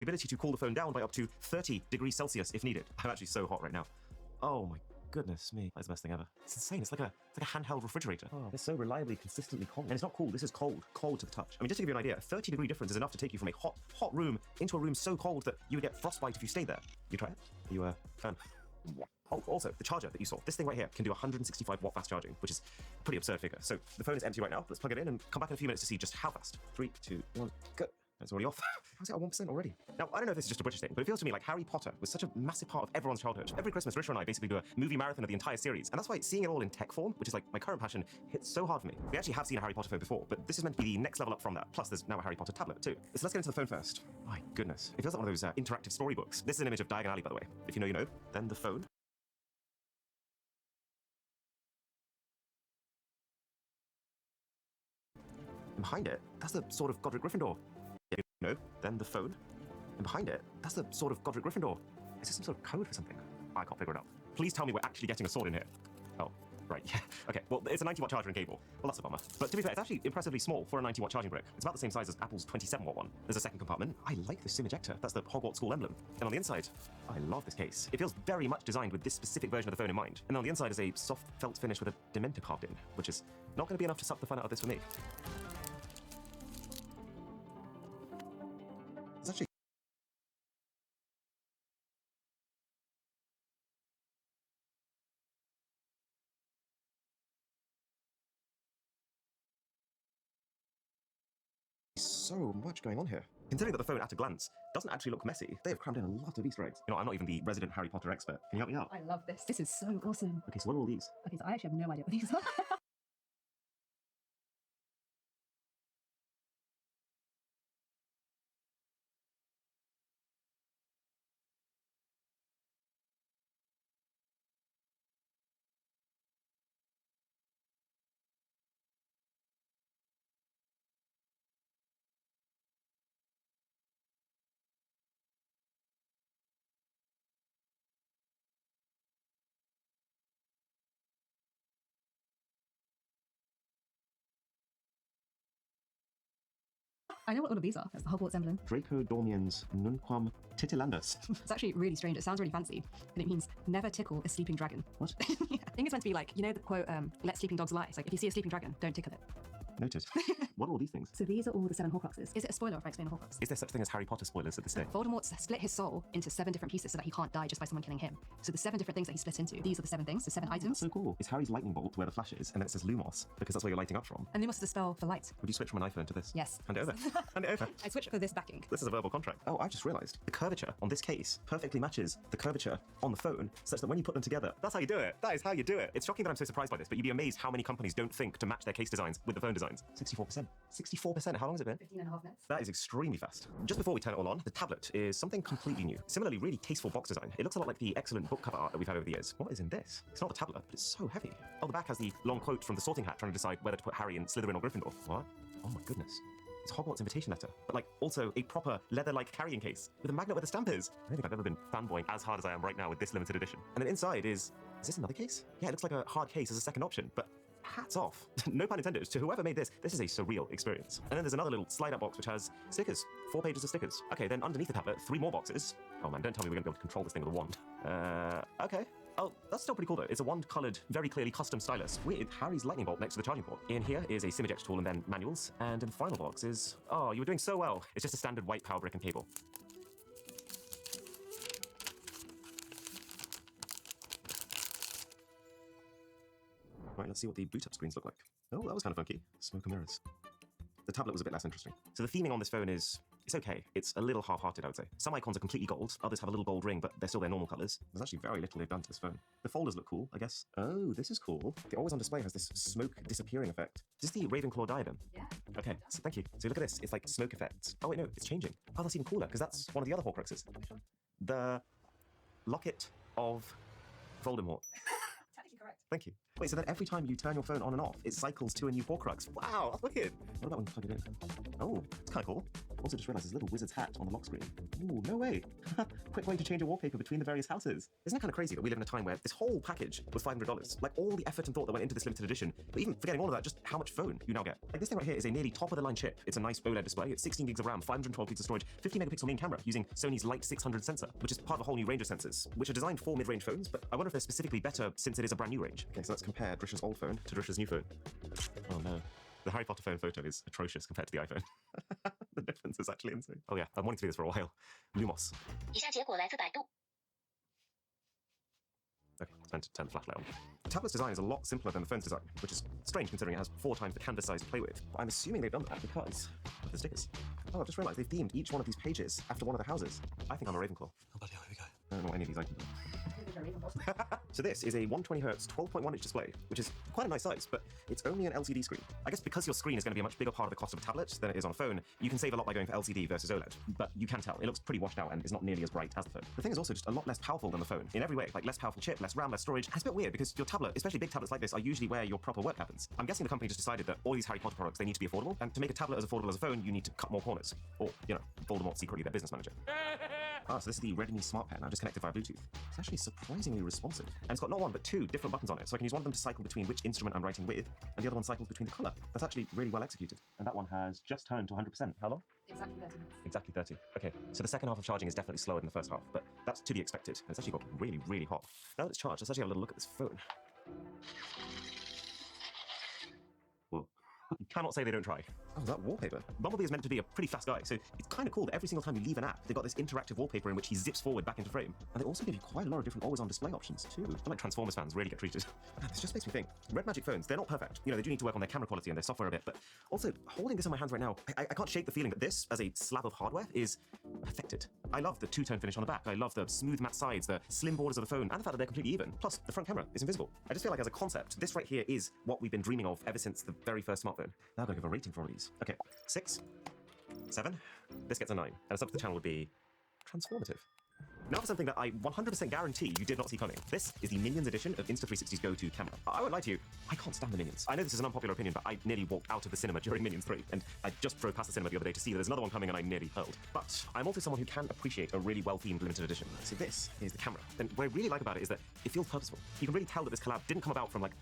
The ability to cool the phone down by up to 30 degrees Celsius if needed. I'm actually so hot right now. Oh my goodness me. That's the best thing ever. It's insane. It's like a handheld refrigerator. Oh, it's so reliably, consistently cold. And it's not cool. This is cold. Cold to the touch. I mean, just to give you an idea, a 30-degree difference is enough to take you from a hot room into a room so cold that you would get frostbite if you stayed there. You try it? Are you a fan? Oh, also, the charger that you saw, this thing right here can do 165 watt fast charging, which is a pretty absurd figure. So the phone is empty right now. Let's plug it in and come back in a few minutes to see just how fast. 3, 2, 1, go. It's already off. How's it at 1% already? Now, I don't know if this is just a British thing, but it feels to me like Harry Potter was such a massive part of everyone's childhood. Every Christmas, Risha and I basically do a movie marathon of the entire series, and that's why seeing it all in tech form, which is like my current passion, hits so hard for me. We actually have seen a Harry Potter phone before, but this is meant to be the next level up from that. Plus, there's now a Harry Potter tablet too. So let's get into the phone first. My goodness. It feels like one of those interactive storybooks. This is an image of Diagon Alley, by the way. If you know, you know. Then the phone. And behind it, that's the sword of Godric Gryffindor. No, then the phone, and behind it, that's the sword of Godric Gryffindor. Is this some sort of code for something? I can't figure it out. Please tell me we're actually getting a sword in here. Oh, right, yeah. Okay, well, it's a 90-watt charger and cable. Well, that's a bummer. But to be fair, it's actually impressively small for a 90-watt charging brick. It's about the same size as Apple's 27-watt one. There's a second compartment. I like this SIM ejector. That's the Hogwarts school emblem. And on the inside, I love this case. It feels very much designed with this specific version of the phone in mind. And on the inside is a soft felt finish with a Dementor carved in, which is not going to be enough to suck the fun out of this for me. It's actually so much going on here. Considering that the phone at a glance doesn't actually look messy, they have crammed in a lot of Easter eggs. You know, I'm not even the resident Harry Potter expert. Can you help me out? I love this. This is so awesome. Okay, so what are all these? Okay, so I actually have no idea what these are. I know what all of these are. That's the Hogwarts emblem. Draco Dormiens Nunquam Titilandus. It's actually really strange. It sounds really fancy, and it means never tickle a sleeping dragon. What? Yeah. I think it's meant to be like, you know the quote, let sleeping dogs lie. It's like, if you see a sleeping dragon, don't tickle it. Noted. What are all these things? So these are all the 7 Horcruxes. Is it a spoiler if I explain the Horcrux? Is there such thing as Harry Potter spoilers at this day? Voldemort split his soul into 7 different pieces so that he can't die just by someone killing him. So the 7 different things that he split into, these are the 7 things, so 7 items. So cool. It's Harry's lightning bolt where the flash is, and then it says Lumos, because that's where you're lighting up from. And Lumos is a spell for light. Would you switch from an iPhone to this? Yes. Hand it over. Hand it over. I switched for this backing. This is a verbal contract. Oh, I just realized. The curvature on this case perfectly matches the curvature on the phone, such that when you put them together, that's how you do it. That is how you do it. It's shocking that I'm so surprised by this, but you'd be amazed how many companies don't think to match their case designs with the phone designs. 64%. 64%. How long has it been? 15.5 minutes. That is extremely fast. Just before we turn it all on, the tablet is something completely new. Similarly, really tasteful box design. It looks a lot like the excellent book cover art that we've had over the years. What is in this? It's not a tablet, but it's so heavy. Oh, the back has the long quote from the Sorting Hat trying to decide whether to put Harry in Slytherin or Gryffindor. What? Oh my goodness. It's Hogwarts invitation letter, but like also a proper leather-like carrying case with a magnet where the stamp is. I don't think I've ever been fanboying as hard as I am right now with this limited edition. And then inside is this another case? Yeah, it looks like a hard case as a second option, but hats off, no pun intended, to whoever made this. This is a surreal experience. And then there's another little slide-out box which has stickers, 4 pages of stickers. Okay, then underneath the tablet, 3 more boxes. Oh man, don't tell me we're gonna be able to control this thing with a wand. Okay. Oh, that's still pretty cool though. It's a wand-coloured, very clearly custom stylus with Harry's lightning bolt next to the charging port. In here is a SIM ejector tool and then manuals. And in the final box is, oh, you were doing so well. It's just a standard white power brick and cable. Right, let's see what the boot-up screens look like. Oh, that was kind of funky. Smoke and mirrors. The tablet was a bit less interesting. So the theming on this phone is, it's okay. It's a little half-hearted, I would say. Some icons are completely gold, others have a little gold ring, but they're still their normal colors. There's actually very little they've done to this phone. The folders look cool, I guess. Oh, this is cool. The always on display has this smoke disappearing effect. Is this the Ravenclaw diadem? Yeah. Okay, so thank you. So look at this, it's like smoke effects. Oh wait, no, it's changing. Oh, that's even cooler, because that's one of the other Horcruxes. The Locket of Voldemort. Technically correct. Thank you. Wait, so then every time you turn your phone on and off, it cycles to a new Horcrux. Wow, that's wicked. What about when you plug it in? Oh, it's kind of cool. Also just realized there's a little wizard's hat on the lock screen. Ooh, no way. Quick way to change your wallpaper between the various houses. Isn't that kind of crazy that we live in a time where this whole package was $500? Like all the effort and thought that went into this limited edition, but even forgetting all of that, just how much phone you now get. Like this thing right here is a nearly top of the line chip. It's a nice OLED display. It's 16 gigs of RAM, 512 gigs of storage, 50 megapixel main camera using Sony's Light 600 sensor, which is part of a whole new range of sensors, which are designed for mid-range phones, but I wonder if they're specifically better since it is a brand new range. Okay, so let's compare Drisha's old phone to Drisha's new phone. Oh no. The Harry Potter phone photo is atrocious compared to the iPhone. The difference is actually insane. Oh yeah, I've wanted to do this for a while. Lumos. 以下结果来自百度。 Okay, it's meant to turn the flashlight on. The tablet's design is a lot simpler than the phone's design, which is strange considering it has 4 times the canvas size to play with. But I'm assuming they've done that because of the stickers. Oh, I've just realized they've themed each one of these pages after one of the houses. I think I'm a Ravenclaw. Oh bloody hell, here we go. I don't know what any of these items are. So this is a 120Hz 12.1-inch display, which is quite a nice size, but it's only an LCD screen. I guess because your screen is going to be a much bigger part of the cost of a tablet than it is on a phone, you can save a lot by going for LCD versus OLED. But you can tell, it looks pretty washed out and is not nearly as bright as the phone. The thing is also just a lot less powerful than the phone. In every way, like less powerful chip, less RAM, less storage. And it's a bit weird because your tablet, especially big tablets like this, are usually where your proper work happens. I'm guessing the company just decided that all these Harry Potter products, they need to be affordable, and to make a tablet as affordable as a phone, you need to cut more corners. Or, you know, Voldemort's secretly their business manager. Ah, so this is the Redmi Smart Pen. I've just connected via Bluetooth. It's actually surprisingly responsive. And it's got not one, but 2 different buttons on it. So I can use one of them to cycle between which instrument I'm writing with, and the other one cycles between the color. That's actually really well executed. And that one has just turned to 100%. How long? Exactly 30 minutes. Exactly 30. Okay, so the second half of charging is definitely slower than the first half, but that's to be expected. And it's actually got really, really hot. Now that it's charged, let's actually have a little look at this phone. Whoa. You cannot say they don't try. Oh, that wallpaper. Bumblebee is meant to be a pretty fast guy, so it's kind of cool that every single time you leave an app, they've got this interactive wallpaper in which he zips forward back into frame. And they also give you quite a lot of different always-on display options, too. I feel like Transformers fans really get treated. Man, this just makes me think. Red Magic phones, they're not perfect. You know, they do need to work on their camera quality and their software a bit, but also, holding this in my hands right now, I can't shake the feeling that this, as a slab of hardware, is perfected. I love the 2-tone finish on the back. I love the smooth matte sides, the slim borders of the phone, and the fact that they're completely even. Plus, the front camera is invisible. I just feel like as a concept, this right here is what we've been dreaming of ever since the very first smartphone. Now I've got to give a rating for all of these. Okay, 6, 7, this gets a 9. And a sub to the channel would be transformative. Now for something that I 100% guarantee you did not see coming. This is the Minions edition of Insta360's go-to camera. I won't lie to you, I can't stand the Minions. I know this is an unpopular opinion, but I nearly walked out of the cinema during Minions 3, and I just drove past the cinema the other day to see that there's another one coming and I nearly hurled. But I'm also someone who can appreciate a really well-themed limited edition. So this is the camera. And what I really like about it is that it feels purposeful. You can really tell that this collab didn't come about from like,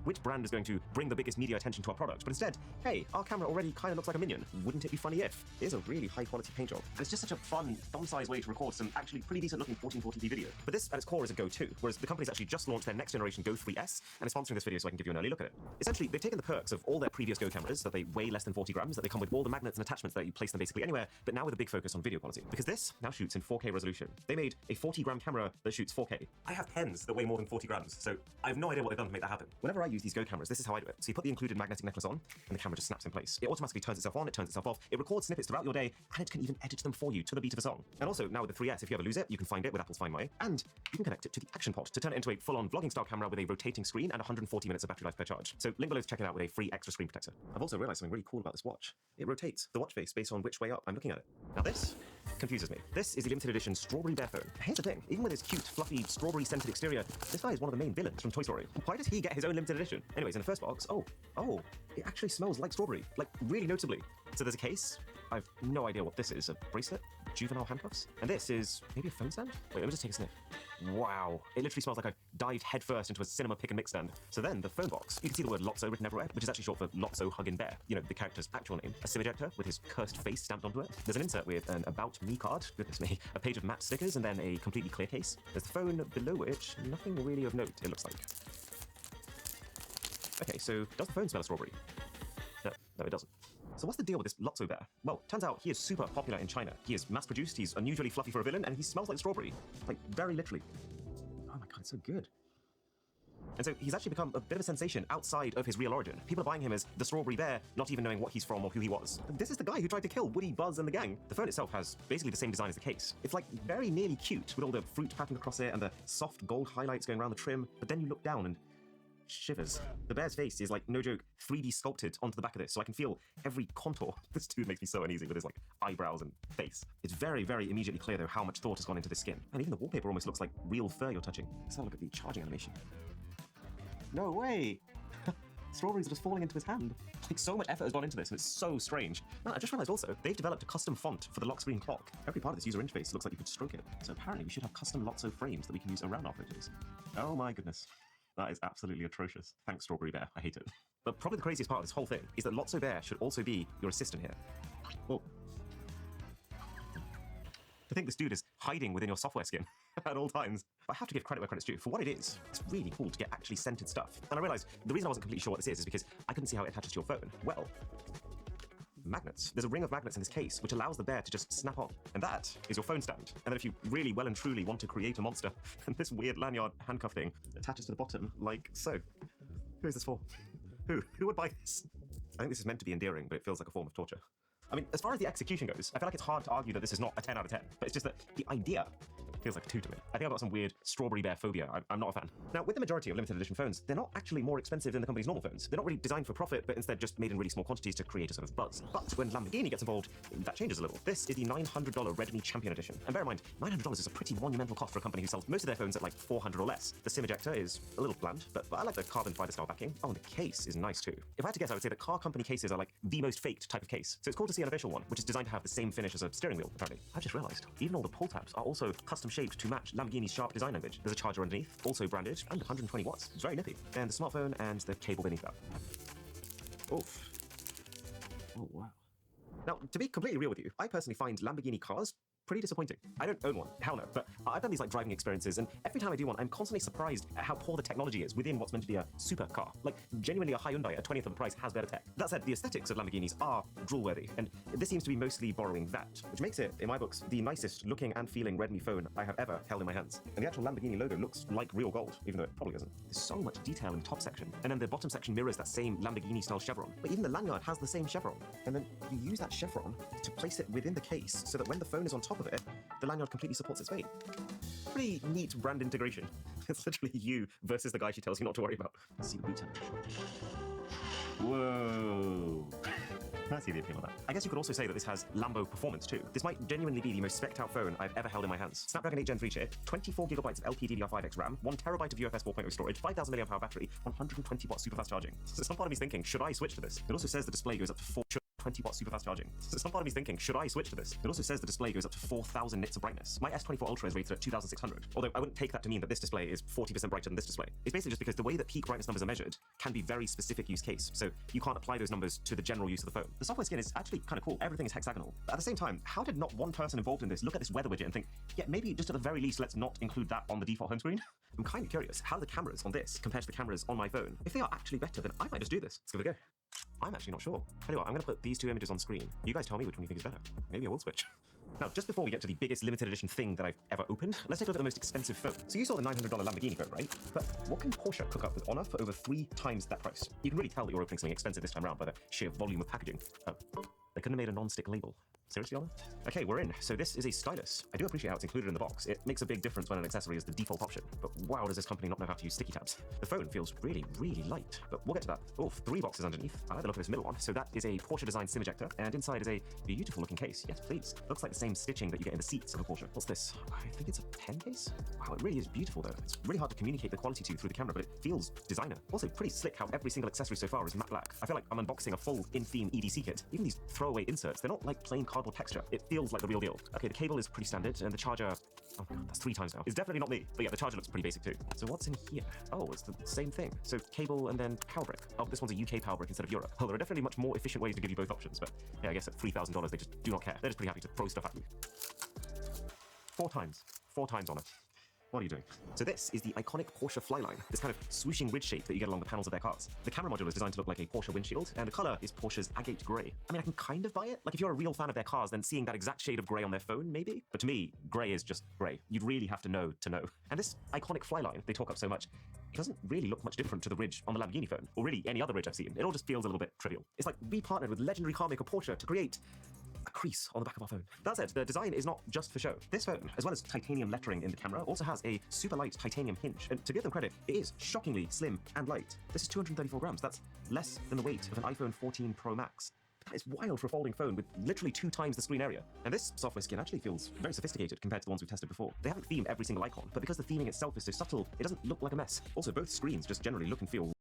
which brand is going to bring the biggest media attention to our product? But instead, hey, our camera already kind of looks like a Minion. Wouldn't it be funny if? Here's a really high-quality paint job. And it's just such a fun, thumb-sized way to record some actually pretty decent-looking 1440p video. But this, at its core, is a Go 2, whereas the company's actually just launched their next-generation Go 3S and is sponsoring this video so I can give you an early look at it. Essentially, they've taken the perks of all their previous Go cameras, that they weigh less than 40 grams, that they come with all the magnets and attachments that you place them basically anywhere, but now with a big focus on video quality. Because this now shoots in 4K resolution. They made a 40-gram camera that shoots 4K. I have pens that weigh more than 40 grams, so I have no idea what they've done to make that happen. Whenever I use these Go cameras, this is how I do it. So you put the included magnetic necklace on, and the camera just snaps in place. It automatically turns itself on, it turns itself off, it records snippets throughout your day, and it can even edit them for you to the beat of a song. And also, now with the 3S, if you ever lose it, you can find it with Apple's Find My, and you can connect it to the Action Pod to turn it into a full-on vlogging-style camera with a rotating screen and 140 minutes of battery life per charge. So link below to check it out with a free extra screen protector. I've also realized something really cool about this watch. It rotates the watch face based on which way up I'm looking at it. Now this confuses me. This is the limited edition Strawberry Bear phone. Here's the thing, even with his cute, fluffy, strawberry-scented exterior, this guy is one of the main villains from Toy Story. Why does he get his own limited edition? Anyways, in the first box, oh, it actually smells like strawberry, like really notably. So there's a case. I've no idea what this is. A bracelet? Juvenile handcuffs? And this is maybe a phone stand? Wait, let me just take a sniff. Wow. It literally smells like I dived headfirst into a cinema pick and mix stand. So then the phone box, you can see the word Lotso written everywhere, which is actually short for Lotso Huggin' Bear. You know, the character's actual name. A SIM ejector with his cursed face stamped onto it. There's an insert with an About Me card. Goodness me. A page of matte stickers and then a completely clear case. There's the phone below which, nothing really of note, it looks like. Okay, so does the phone smell of strawberry? No, it doesn't. So what's the deal with this Lotso bear? Well, turns out he is super popular in China. He is mass-produced, he's unusually fluffy for a villain, and he smells like strawberry. Like, very literally. Oh my god, it's so good. And so he's actually become a bit of a sensation outside of his real origin. People are buying him as the Strawberry Bear, not even knowing what he's from or who he was. This is the guy who tried to kill Woody, Buzz, and the gang. The phone itself has basically the same design as the case. It's like very nearly cute with all the fruit patterned across it and the soft gold highlights going around the trim, but then you look down and shivers. The bear's face is like, no joke, 3D sculpted onto the back of this, so I can feel every contour. This dude makes me so uneasy with his like eyebrows and face. It's very, very immediately clear though how much thought has gone into this skin. And even the wallpaper almost looks like real fur you're touching. Let's have a look at the charging animation. No way! Strawberries are just falling into his hand. Like, so much effort has gone into this, and it's so strange. Now, I just realized also, they've developed a custom font for the lock screen clock. Every part of this user interface looks like you could stroke it. So apparently we should have custom Lotso frames that we can use around our photos. Oh my goodness. That is absolutely atrocious. Thanks, Strawberry Bear. I hate it. But probably the craziest part of this whole thing is that Lotso Bear should also be your assistant here. Well, I think this dude is hiding within your software skin at all times. But I have to give credit where credit's due. For what it is, it's really cool to get actually scented stuff. And I realized the reason I wasn't completely sure what this is because I couldn't see how it attaches to your phone. Well, magnets. There's a ring of magnets in this case, which allows the bear to just snap on. And that is your phone stand. And then if you really well and truly want to create a monster, then this weird lanyard handcuff thing attaches to the bottom like so. Who is this for? Who would buy this? I think this is meant to be endearing, but it feels like a form of torture. I mean, as far as the execution goes, I feel like it's hard to argue that this is not a 10 out of 10, but it's just that the idea feels like a 2 to me. I think I've got some weird strawberry bear phobia. I'm not a fan. Now, with the majority of limited edition phones, they're not actually more expensive than the company's normal phones. They're not really designed for profit, but instead just made in really small quantities to create a sort of buzz. But when Lamborghini gets involved, that changes a little. This is the $900 Redmi Champion Edition. And bear in mind, $900 is a pretty monumental cost for a company who sells most of their phones at like $400 or less. The SIM ejector is a little bland, but I like the carbon fiber style backing. Oh, and the case is nice too. If I had to guess, I would say that car company cases are like the most faked type of case. So it's cool to see an official one, which is designed to have the same finish as a steering wheel, apparently. I've just realized, even all the pull tabs are also custom shaped to match Lamborghini's sharp design language. There's a charger underneath, also branded, and 120 watts. It's very nippy. And the smartphone and the cable beneath that. Oof. Oh, wow. Now, to be completely real with you, I personally find Lamborghini cars pretty disappointing. I don't own one, hell no, but I've done these like driving experiences, and every time I do one, I'm constantly surprised at how poor the technology is within what's meant to be a super car. Like, genuinely a Hyundai at 20th of the price has better tech. That said, the aesthetics of Lamborghinis are drool-worthy, and this seems to be mostly borrowing that, which makes it, in my books, the nicest looking and feeling Redmi phone I have ever held in my hands. And the actual Lamborghini logo looks like real gold, even though it probably isn't. There's so much detail in the top section, and then the bottom section mirrors that same Lamborghini-style chevron. But even the lanyard has the same chevron, and then you use that chevron to place it within the case so that when the phone is on top of it, the lanyard completely supports its vein. Pretty neat brand integration. It's literally you versus the guy she tells you not to worry about. Let's see the boot temp. Whoa. I see the appeal of that. I guess you could also say that this has Lambo performance too. This might genuinely be the most spec'd out phone I've ever held in my hands. Snapdragon 8 Gen 3 chip, 24 gigabytes of LPDDR5X RAM, 1 terabyte of UFS 4.0 storage, 5,000 mAh battery, 120 watt super fast charging. So some part of me's thinking, should I switch to this? It also says the display goes up to 20 watt super fast charging. So some part of me's thinking, should I switch to this? It also says the display goes up to 4,000 nits of brightness. My S24 Ultra is rated at 2,600. Although I wouldn't take that to mean that this display is 40% brighter than this display. It's basically just because the way that peak brightness numbers are measured can be very specific use case. So you can't apply those numbers to the general use of the phone. The software skin is actually kind of cool. Everything is hexagonal. But at the same time, how did not one person involved in this look at this weather widget and think, yeah, maybe just at the very least, let's not include that on the default home screen? I'm kind of curious how the cameras on this compare to the cameras on my phone. If they are actually better, then I might just do this. Let's give it a go. I'm actually not sure. Tell you what, I'm going to put these two images on screen. You guys tell me which one you think is better. Maybe I will switch. Now, just before we get to the biggest limited edition thing that I've ever opened, let's take a look at the most expensive phone. So you saw the $900 Lamborghini phone, right? But what can Porsche cook up with Honor for over 3 times that price? You can really tell that you're opening something expensive this time around by the sheer volume of packaging. Oh, they couldn't have made a non-stick label. Seriously, Honor? Okay, we're in. So this is a stylus. I do appreciate how it's included in the box. It makes a big difference when an accessory is the default option. But wow, does this company not know how to use sticky tabs. The phone feels really, really light. But we'll get to that. Oh, 3 boxes underneath. I like the look of this middle one. So that is a Porsche-designed SIM ejector, and inside is a beautiful-looking case. Yes, please. Looks like the same stitching that you get in the seats of a Porsche. What's this? I think it's a pen case? Wow, it really is beautiful, though. It's really hard to communicate the quality to through the camera, but it feels designer. Also, pretty slick how every single accessory so far is matte black. I feel like I'm unboxing a full in-theme EDC kit. Even these throwaway inserts, they're not like plain cardboard texture. It feels like the real deal. Okay, the cable is pretty standard, and the charger, oh god, that's 3 times now. It's definitely not me, but yeah, the charger looks pretty basic too. So what's in here? Oh, it's the same thing. So cable and then power brick. Oh, this one's a UK power brick instead of Europe. Oh, there are definitely much more efficient ways to give you both options, but yeah, I guess at $3,000 they just do not care. They're just pretty happy to throw stuff at you. 4 times. 4 times on it. What are you doing? So this is the iconic Porsche Flyline, this kind of swooshing ridge shape that you get along the panels of their cars. The camera module is designed to look like a Porsche windshield, and the color is Porsche's agate gray. I mean, I can kind of buy it. Like, if you're a real fan of their cars, then seeing that exact shade of gray on their phone, maybe? But to me, gray is just gray. You'd really have to know to know. And this iconic Flyline they talk up so much, it doesn't really look much different to the ridge on the Lamborghini phone, or really any other ridge I've seen. It all just feels a little bit trivial. It's like we partnered with legendary car maker Porsche to create a crease on the back of our phone. That said, the design is not just for show. This phone, as well as titanium lettering in the camera, also has a super light titanium hinge. And to give them credit, it is shockingly slim and light. This is 234 grams. That's less than the weight of an iPhone 14 Pro Max. That is wild for a folding phone with literally 2 times the screen area. And this software skin actually feels very sophisticated compared to the ones we've tested before. They haven't themed every single icon, but because the theming itself is so subtle, it doesn't look like a mess. Also, both screens just generally look and feel